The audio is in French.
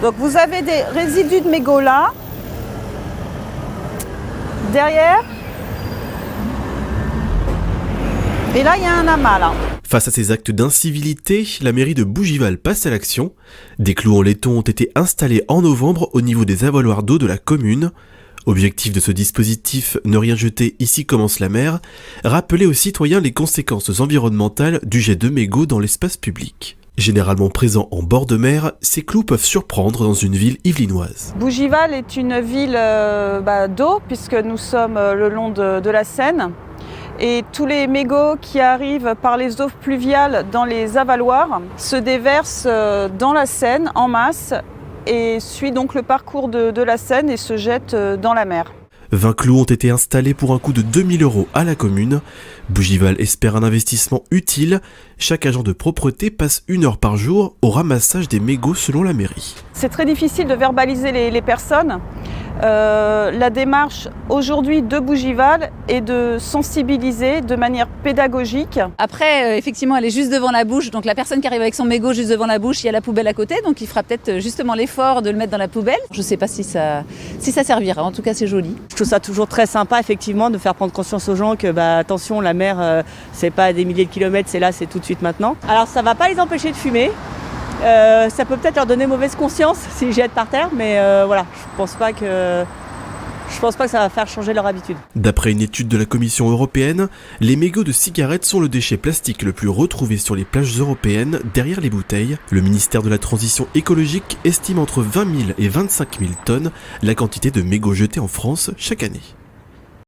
Donc vous avez des résidus de mégots là, derrière, et là il y a un amas là. Face à ces actes d'incivilité, la mairie de Bougival passe à l'action. Des clous en laiton ont été installés en novembre au niveau des avaloirs d'eau de la commune. Objectif de ce dispositif, ne rien jeter, ici commence la mer, rappeler aux citoyens les conséquences environnementales du jet de mégots dans l'espace public. Généralement présents en bord de mer, ces clous peuvent surprendre dans une ville yvelinoise. Bougival est une ville d'eau, puisque nous sommes le long de la Seine. Et tous les mégots qui arrivent par les eaux pluviales dans les avaloirs se déversent dans la Seine en masse et suivent donc le parcours de la Seine et se jettent dans la mer. 20 clous ont été installés pour un coût de 2 000 € à la commune. Bougival espère un investissement utile. Chaque agent de propreté passe 1 heure par jour au ramassage des mégots selon la mairie. C'est très difficile de verbaliser les personnes. La démarche aujourd'hui de Bougival est de sensibiliser de manière pédagogique. Après, effectivement, elle est juste devant la bouche, donc la personne qui arrive avec son mégot juste devant la bouche, il y a la poubelle à côté, donc il fera peut-être justement l'effort de le mettre dans la poubelle. Je ne sais pas si ça servira, en tout cas c'est joli. Je trouve ça toujours très sympa effectivement de faire prendre conscience aux gens que attention, la mer c'est pas à des milliers de kilomètres, c'est là, c'est tout de suite maintenant. Alors ça va pas les empêcher de fumer. Ça peut peut-être leur donner mauvaise conscience s'ils jettent par terre, mais voilà, je pense pas que ça va faire changer leur habitude. D'après une étude de la Commission européenne, les mégots de cigarettes sont le déchet plastique le plus retrouvé sur les plages européennes derrière les bouteilles. Le ministère de la Transition écologique estime entre 20 000 et 25 000 tonnes la quantité de mégots jetés en France chaque année.